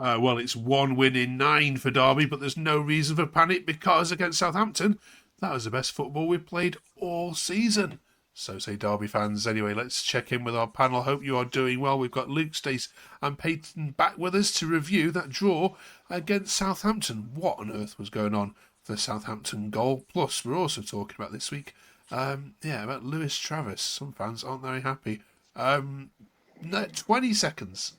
Well, it's 1 win in 9 for Derby, but there's no reason for panic because against Southampton, that was the best football we've played all season. So say Derby fans. Anyway, let's check in with our panel. Hope you are doing well. We've got Luke, Stace and Peyton back with us to review that draw against Southampton. What on earth was going on for the Southampton goal? Plus, we're also talking about this week, about Lewis Travis. Some fans aren't very happy. 20 seconds.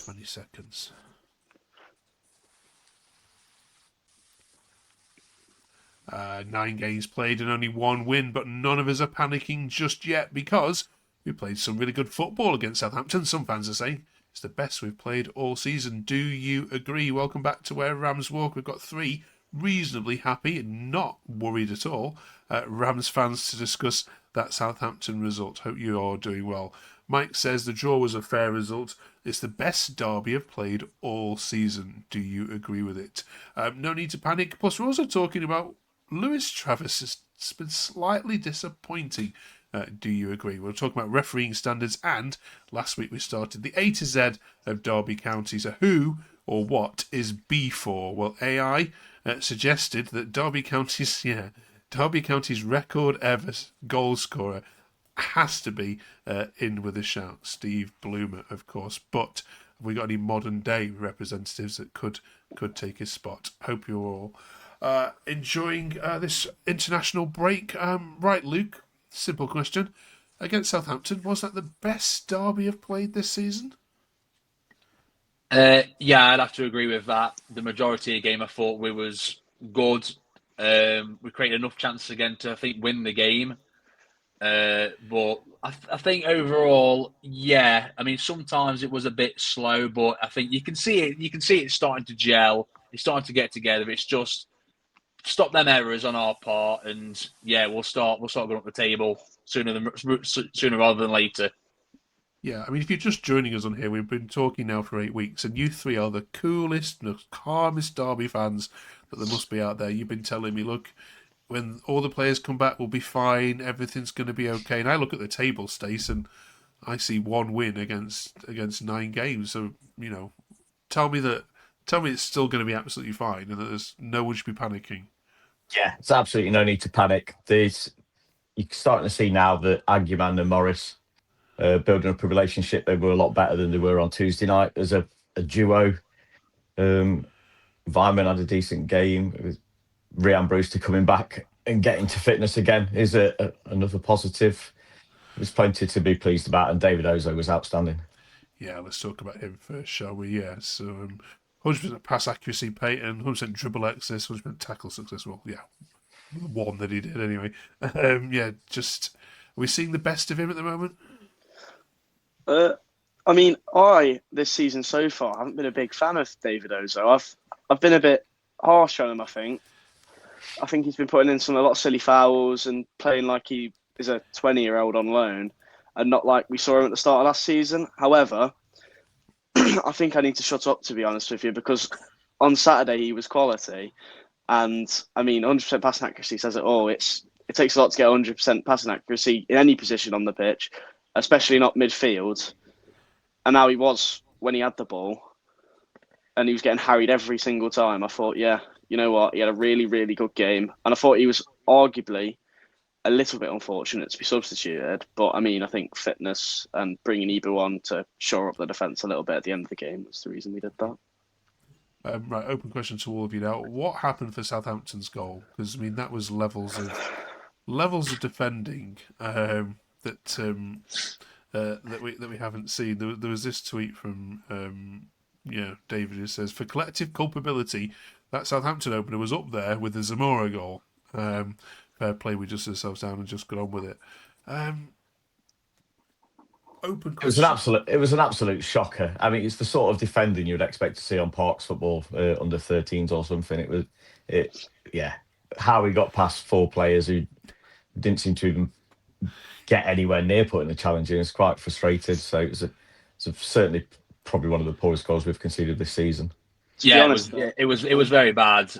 20 seconds. 9 games played and only 1 win, but none of us are panicking just yet because we played some really good football against Southampton. Some fans are saying it's the best we've played all season. Do you agree? Welcome back to Where Rams Walk. We've got 3 reasonably happy and not worried at all Rams fans to discuss that Southampton result. Hope you are doing well. Mike says the draw was a fair result. It's the best Derby I've played all season. Do you agree with it? No need to panic. Plus, we're also talking about Lewis Travis has been slightly disappointing. Do you agree? We'll talk about refereeing standards, and last week we started the A to Z of Derby County. So who or what is B4? Well, AI suggested that Derby County's record ever goal scorer has to be in with a shout. Steve Bloomer, of course. But have we got any modern day representatives that could take his spot? Hope you're all enjoying this international break. Right, Luke, simple question. Against Southampton, was that the best Derby I've played this season? Yeah, I'd have to agree with that. The majority of the game I thought we was good. We created enough chances again to, I think, win the game. But I think overall, yeah. I mean, sometimes it was a bit slow, but I think you can see it. You can see it starting to gel. It's starting to get together. It's just stop them errors on our part, and yeah, we'll start going up the table sooner rather than later. Yeah, I mean, if you're just joining us on here, we've been talking now for 8 weeks, and you 3 are the coolest, the calmest Derby fans that there must be out there. You've been telling me, look, when all the players come back, we'll be fine, everything's going to be okay. And I look at the table, Stace, and I see 1 win against 9 games. So, tell me it's still going to be absolutely fine, and that there's no one should be panicking. Yeah, it's absolutely no need to panic. You're starting to see now that Aguiman and Morris building up a relationship. They were a lot better than they were on Tuesday night as a duo. Vyman had a decent game. With Ryan Brewster coming back and getting to fitness again is another positive. There's plenty to be pleased about, and David Ozo was outstanding. Yeah, let's talk about him first, shall we? Yeah, so 100% pass accuracy, Peyton, 100% dribble access, 100% tackle success. Well, yeah, the one that he did anyway. Are we seeing the best of him at the moment? I mean, this season so far, haven't been a big fan of David Ozo. I've been a bit harsh on him, I think. I think he's been putting in a lot of silly fouls and playing like he is a 20-year-old on loan and not like we saw him at the start of last season. However, I think I need to shut up, to be honest with you, because on Saturday he was quality. And, I mean, 100% passing accuracy says it all. It takes a lot to get 100% passing accuracy in any position on the pitch, especially not midfield. And now he was when he had the ball. And he was getting harried every single time. I thought, yeah, you know what? He had a really, really good game. And I thought he was arguably a little bit unfortunate to be substituted. But, I mean, I think fitness and bringing Ibu on to shore up the defence a little bit at the end of the game was the reason we did that. Right, open question to all of you now. What happened for Southampton's goal? Because, I mean, that was levels of defending that we haven't seen. There was this tweet from David who says, for collective culpability, that Southampton opener was up there with the Zamora goal. Fair play, we just ourselves down and just got on with it. Open question. It was an absolute shocker. I mean, it's the sort of defending you'd expect to see on Parks football under 13s or something. How he got past 4 players who didn't seem to even get anywhere near putting the challenge in. It's quite frustrated. So it's certainly probably one of the poorest goals we've conceded this season. Yeah, it was very bad.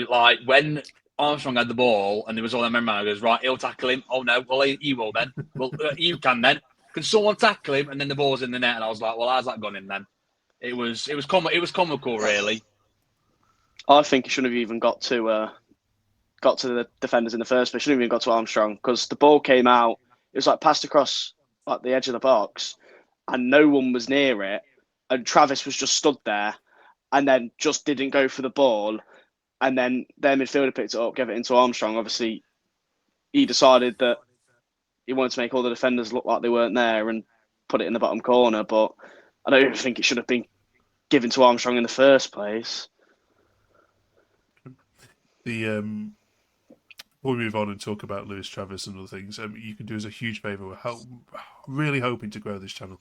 Like when Armstrong had the ball and there was all that member goes, right, he'll tackle him. Oh no, well you will then. Well you can then can someone tackle him? And then the ball's in the net, and I was like, well, how's that gone in then? It was comical, really. I think he shouldn't have even got to the defenders in the first place. Shouldn't have even got to Armstrong because the ball came out. It was like passed across like the edge of the box, and no one was near it. And Travis was just stood there, and then just didn't go for the ball. And then their midfielder picked it up, gave it into Armstrong. Obviously, he decided that he wanted to make all the defenders look like they weren't there and put it in the bottom corner. But I don't think it should have been given to Armstrong in the first place. Before we move on and talk about Lewis Travis and other things, you can do us a huge favour. We're really hoping to grow this channel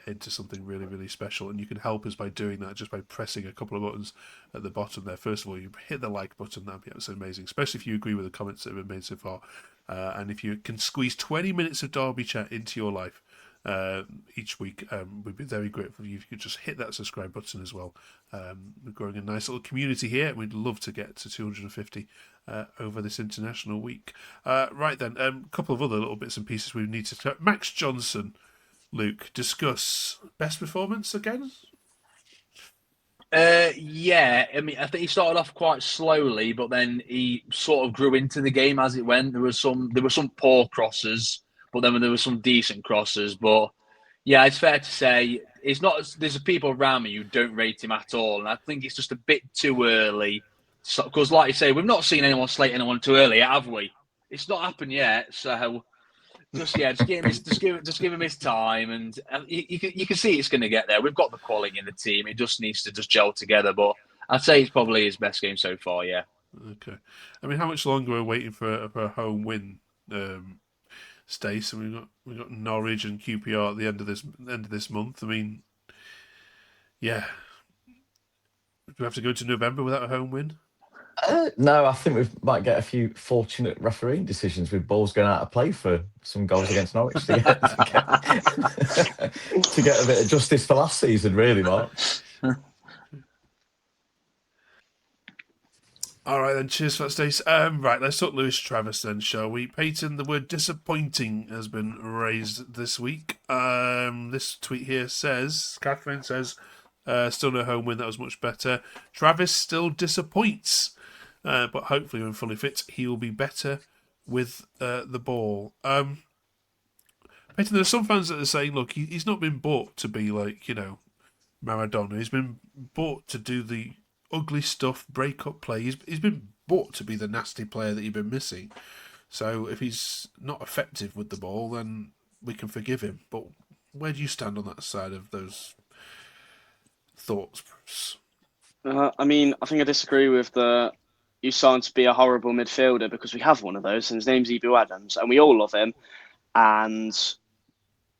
into something really, really special, and you can help us by doing that just by pressing a couple of buttons at the bottom there. First of all, you hit the like button. That'd be absolutely amazing, especially if you agree with the comments that have been made so far, and if you can squeeze 20 minutes of Derby chat into your life each week, we'd be very grateful if you could just hit that subscribe button as well. We're growing a nice little community here. We'd love to get to 250 over this international week. Right then, a couple of other little bits and pieces we need to Max Johnson, Luke, discuss best performance again. Yeah, I mean, I think he started off quite slowly, but then he sort of grew into the game as it went. There were some poor crosses, but then there were some decent crosses. But yeah, it's fair to say it's not. There's people around me who don't rate him at all, and I think it's just a bit too early. Because, like you say, we've not seen anyone slate anyone too early, have we? It's not happened yet, so just give him his time, and you can see it's going to get there. We've got the quality in the team; it just needs to just gel together. But I'd say it's probably his best game so far. Yeah. Okay. I mean, how much longer are we waiting for a home win, Stace? And we've got Norwich and QPR at the end of this month. I mean, yeah. Do we have to go to November without a home win? No, I think we might get a few fortunate refereeing decisions with balls going out of play for some goals against Norwich to get a bit of justice for last season, really, Mark. All right, then. Cheers for that, Stace. Right, let's talk Lewis Travis then, shall we? Peyton, the word disappointing has been raised this week. This tweet here says, Catherine says, still no home win, that was much better. Travis still disappoints. But hopefully when fully fit, he will be better with the ball. Peyton, there are some fans that are saying, look, he's not been bought to be like, Maradona. He's been bought to do the ugly stuff, break up play. He's been bought to be the nasty player that you've been missing. So if he's not effective with the ball, then we can forgive him. But where do you stand on that side of those thoughts, Bruce? I mean, I think I disagree with you signed to be a horrible midfielder because we have one of those, and his name's Ibu Adams, and we all love him. And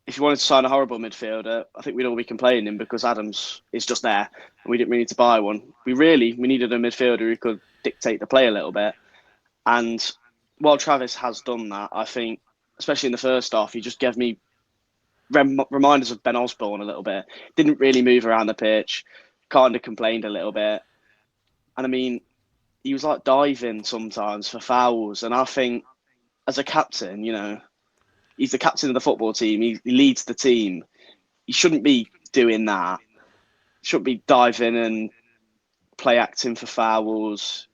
if you wanted to sign a horrible midfielder, I think we'd all be complaining him because Adams is just there, and we didn't really need to buy one. We needed a midfielder who could dictate the play a little bit. And while Travis has done that, I think, especially in the first half, he just gave me reminders of Ben Osborne a little bit. Didn't really move around the pitch, kind of complained a little bit. And I mean, he was like diving sometimes for fouls. And I think as a captain, he's the captain of the football team. He leads the team. He shouldn't be doing that. He shouldn't be diving and play acting for fouls,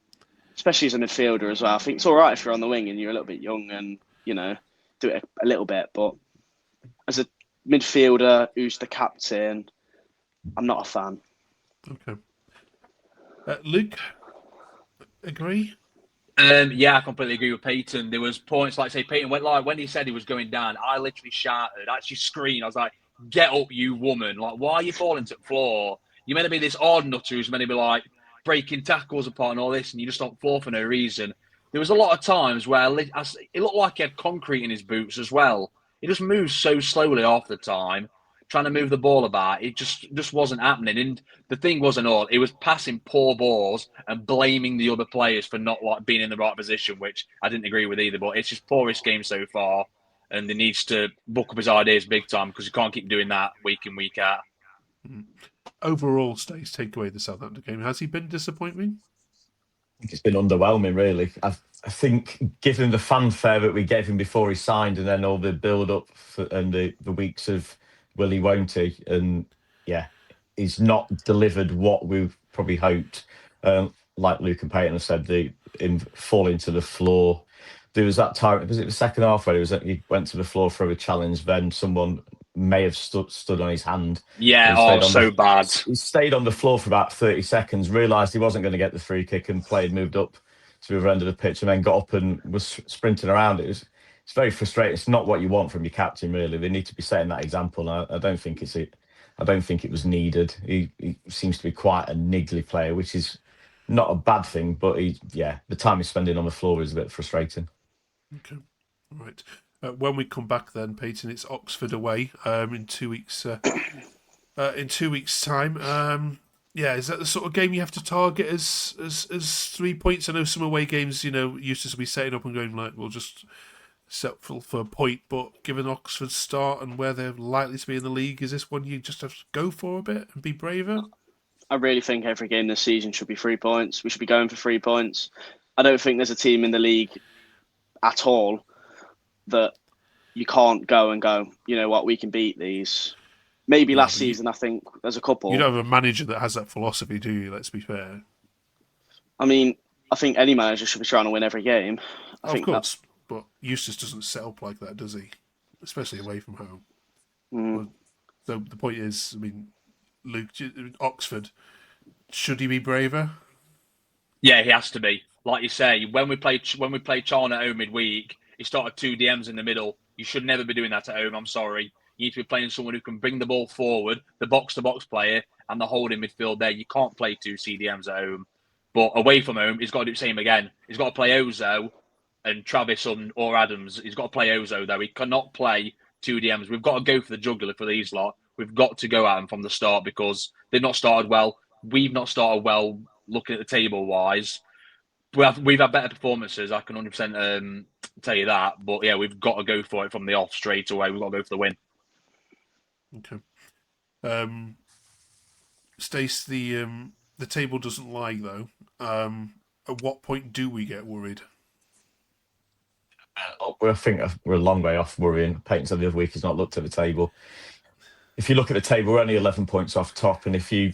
especially as a midfielder as well. I think it's all right if you're on the wing and you're a little bit young and, do it a little bit. But as a midfielder who's the captain, I'm not a fan. Okay. Luke, agree? Yeah, I completely agree with Peyton. There was points, like say Peyton went live when he said he was going down. I literally shouted, I actually screamed. I was like, "Get up, you woman! Like, why are you falling to the floor? You're meant to be this odd nutter who's meant to be like breaking tackles apart and all this, and you just don't fall for no reason." There was a lot of times where it looked like he had concrete in his boots as well. He just moves so slowly half the time, trying to move the ball about. It just wasn't happening. And the thing wasn't all. It was passing poor balls and blaming the other players for not like being in the right position, which I didn't agree with either. But it's his poorest game so far, and he needs to book up his ideas big time because he can't keep doing that week in, week out. Overall, Stace, take away the Southampton game. Has he been disappointing? It's been underwhelming, really. I think, given the fanfare that we gave him before he signed, and then all the build-up and the weeks of will he, won't he, and yeah, he's not delivered what we've probably hoped. Like Luke and Peyton have said, him falling to the floor. There was that time, was it the second half where he went to the floor for a challenge? Then someone may have stood on his hand. Yeah, bad. He stayed on the floor for about 30 seconds, realised he wasn't going to get the free kick, and moved up to the other end of the pitch, and then got up and was sprinting around. It's very frustrating. It's not what you want from your captain, really. They need to be setting that example. And I don't think it was needed. He seems to be quite a niggly player, which is not a bad thing, but the time he's spending on the floor is a bit frustrating. Okay, right. When we come back, then, Peyton, it's Oxford away in 2 weeks. In 2 weeks' time. Is that the sort of game you have to target as 3 points? I know some away games, used to be setting up and going like, we'll just set for a point. But given Oxford's start and where they're likely to be in the league, is this one you just have to go for a bit and be braver? I really think every game this season should be 3 points. We should be going for 3 points. I don't think there's a team in the league at all that you can't go and go, you know what, we can beat these. Maybe last season, I think there's a couple. You don't have a manager that has that philosophy, do you? Let's be fair. I mean, I think any manager should be trying to win every game. Of course, but Eustace doesn't set up like that, does he? Especially away from home. Mm. So the point is, I mean, Luke, Oxford, should he be braver? Yeah, he has to be. Like you say, when we played Charlton at home midweek, he started 2 DMs in the middle. You should never be doing that at home. I'm sorry. You need to be playing someone who can bring the ball forward, the box-to-box player, and the holding midfield there. You can't play 2 CDMs at home. But away from home, he's got to do the same again. He's got to play Ozo and Travis or Adams. He's got to play Ozo, though. He cannot play 2 DMs. We've got to go for the jugular for these lot. We've got to go at them from the start because they've not started well. We've not started well looking at the table-wise. We've had better performances, I can 100% tell you that. But, yeah, we've got to go for it from the off straight away. We've got to go for the win. Okay. Stace, the table doesn't lie, though. At what point do we get worried? I think we're a long way off worrying. Peyton said the other week he's not looked at the table. If you look at the table, we're only 11 points off top, and if you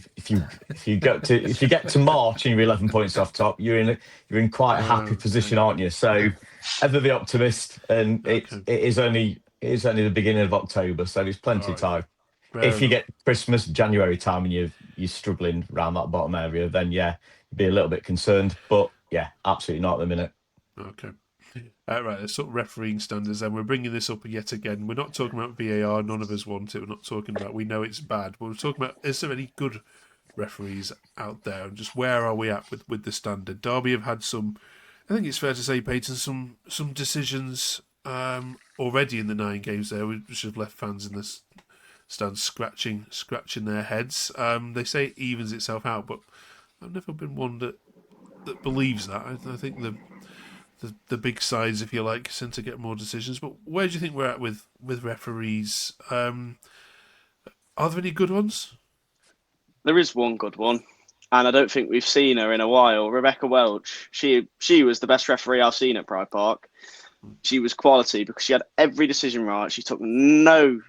get to March and you're 11 points off top, you're in quite a happy position, aren't you? So, ever the optimist, and it is only the beginning of October, so there's plenty of time. If you get Christmas, January time, and you're struggling around that bottom area, then you'd be a little bit concerned. But yeah, absolutely not at the minute. Okay. Right, let's sort of refereeing standards then. We're bringing this up yet again. We're not talking about VAR. None of us want it. We're not talking about, we know it's bad. But we're talking about, is there any good referees out there? And just where are we at with the standard? Derby have had some, I think it's fair to say, Peyton, some decisions already in the 9 games there, which have left fans in the stands scratching their heads. They say it evens itself out, but I've never been one that believes that. I think the big sides, if you like, tend to get more decisions. But where do you think we're at with referees? Are there any good ones? There is one good one, and I don't think we've seen her in a while. Rebecca Welch. She was the best referee I've seen at Pride Park. She was quality because she had every decision right. She took no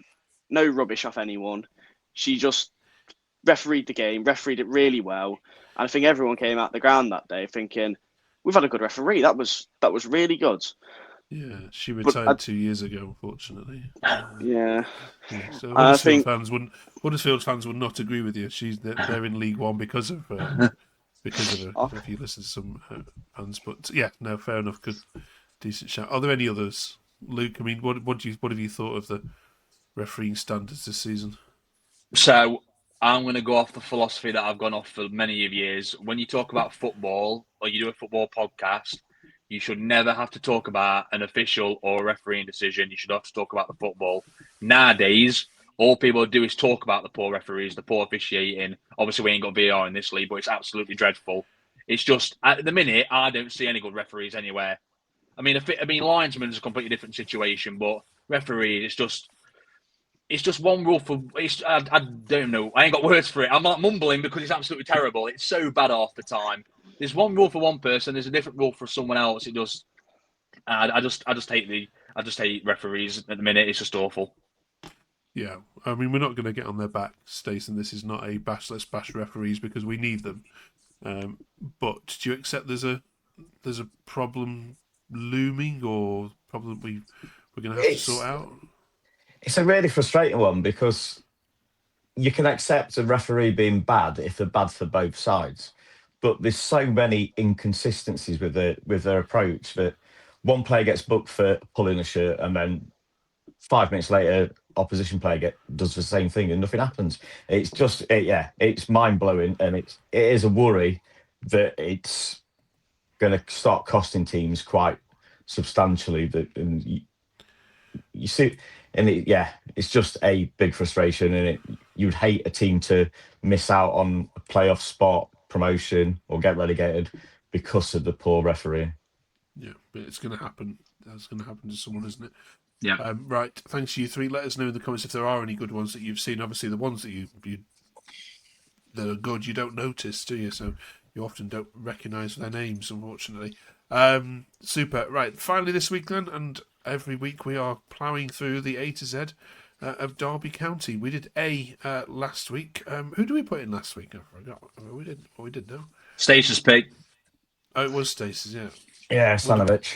rubbish off anyone. She just refereed the game, refereed it really well. And I think everyone came out the ground that day thinking, we've had a good referee. That was really good. Yeah, she retired 2 years ago, unfortunately. Yeah. So Huddersfield fans would not agree with you. They're in League One because of her. If you listen to some fans, but yeah, no, fair enough. Good, decent shout. Are there any others, Luke? I mean, what have you thought of the refereeing standards this season? So I'm going to go off the philosophy that I've gone off for many years. When you talk about football or you do a football podcast, you should never have to talk about an official or a refereeing decision. You should have to talk about the football. Nowadays, all people do is talk about the poor referees, the poor officiating. Obviously, we ain't got VAR in this league, but it's absolutely dreadful. It's just, at the minute, I don't see any good referees anywhere. I mean, linesmen is a completely different situation, but referees, it's just one rule for. I don't know. I ain't got words for it. I'm not mumbling because it's absolutely terrible. It's so bad half the time. there's one rule for one person, there's a different rule for someone else. It does. I just hate referees at the minute. It's just awful. Yeah, I mean, we're not going to get on their back, Stace, and this is not a let's bash referees because we need them. But do you accept there's a problem looming, or problem we're going to have to sort out? It's a really frustrating one because you can accept a referee being bad if they're bad for both sides, but there's so many inconsistencies with their approach that one player gets booked for pulling a shirt and then 5 minutes later, opposition player does the same thing and nothing happens. It's just, it's mind blowing, and it is a worry that it's going to start costing teams quite substantially. And you see, and it's just a big frustration, and you'd hate a team to miss out on a playoff spot, promotion, or get relegated because of the poor referee. Yeah, but it's going to happen. That's going to happen to someone, isn't it? Yeah. Right. Thanks to you three. Let us know in the comments if there are any good ones that you've seen. Obviously, the ones that you that are good, you don't notice, do you? So you often don't recognise their names, unfortunately. Super. Right. Finally, this week then, and every week we are ploughing through the A to Z of Derby County. We did A last week. Who did we put in last week? I forgot. We did now. Stace's pick. Oh, it was Stace's. Yeah. Yeah, Stanovich.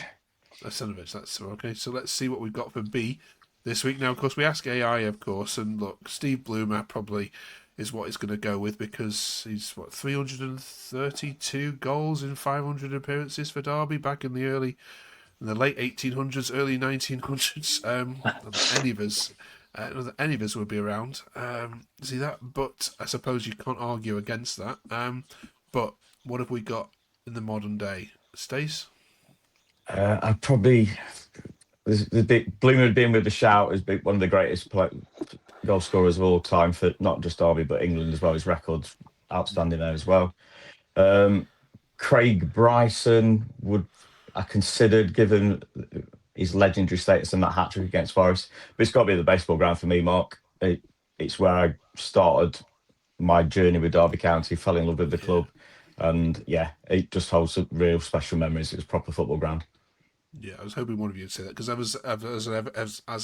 Stanovich, that's okay. So let's see what we've got for B this week. Now, of course, we ask AI, of course, and look, Steve Bloomer probably is what he's going to go with because he's 332 goals in 500 appearances for Derby back in the late 1800s, early 1900s. Any of us would be around. See that? But I suppose you can't argue against that. But what have we got in the modern day, Stace? I'd probably Bloomer had been with the shout as one of the greatest goal scorers of all time for not just Derby but England as well. His record's outstanding there as well. Craig Bryson I considered, given his legendary status and that hat-trick against Forest, but it's got to be the baseball ground for me, Mark. It's where I started my journey with Derby County, fell in love with the club, and it just holds some real special memories. It was a proper football ground. Yeah, I was hoping one of you would say that because as an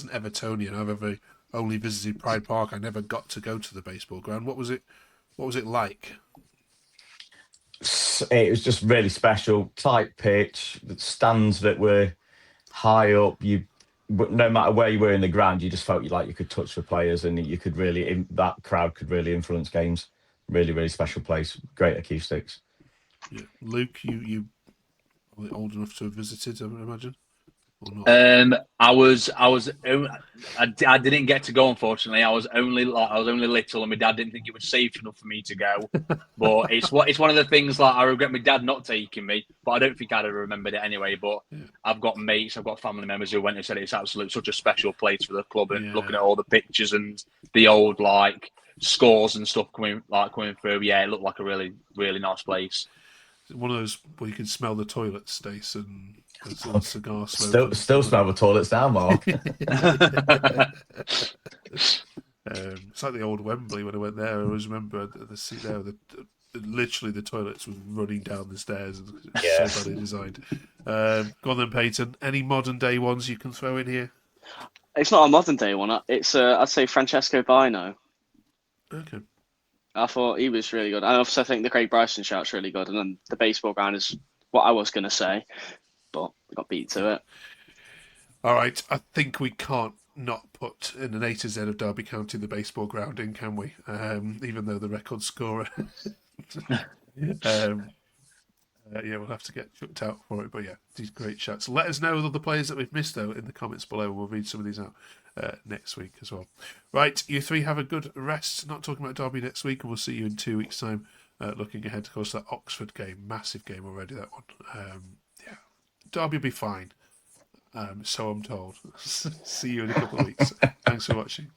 Evertonian, I've only visited Pride Park. I never got to go to the baseball ground. What was it like? It was just really special, tight pitch, the stands that were high up. No matter where you were in the ground, you just felt like you could touch the players, and you could that crowd could really influence games. Really, really special place. Great acoustics. Yeah, Luke, you old enough to have visited, I would imagine, or not? I didn't get to go, unfortunately. I was only little, and my dad didn't think it was safe enough for me to go. But it's one of the things, like, I regret my dad not taking me, but I don't think I'd have remembered it anyway. But I've got mates, I've got family members who went and said it's absolutely such a special place for the club, and looking at all the pictures and the old scores and stuff coming through. Yeah, it looked like a really, really nice place. One of those where you can smell the toilet, Stace, and cigar Still smoke. smell the toilets now, Mark. It's like the old Wembley when I went there. I always remember the seat there. Literally, the toilets was running down the stairs, and so badly designed. Go on then, Peyton. Any modern day ones you can throw in here? It's not a modern day one. It's I'd say Francesco Bino. Okay. I thought he was really good. And obviously, I think the Craig Bryson shout's really good. And then the baseball ground is what I was going to say, but I got beat to it. All right. I think we can't not put in an A to Z of Derby County the baseball ground in, can we? Even though the record scorer. We'll have to get chucked out for it. But yeah, these great shots. Let us know the players that we've missed, though, in the comments below. We'll read some of these out next week as well. Right, you three have a good rest. Not talking about Derby next week, and we'll see you in 2 weeks' time. Looking ahead, of course, that Oxford game. Massive game already, that one. Derby will be fine. So I'm told. See you in a couple of weeks. Thanks for watching.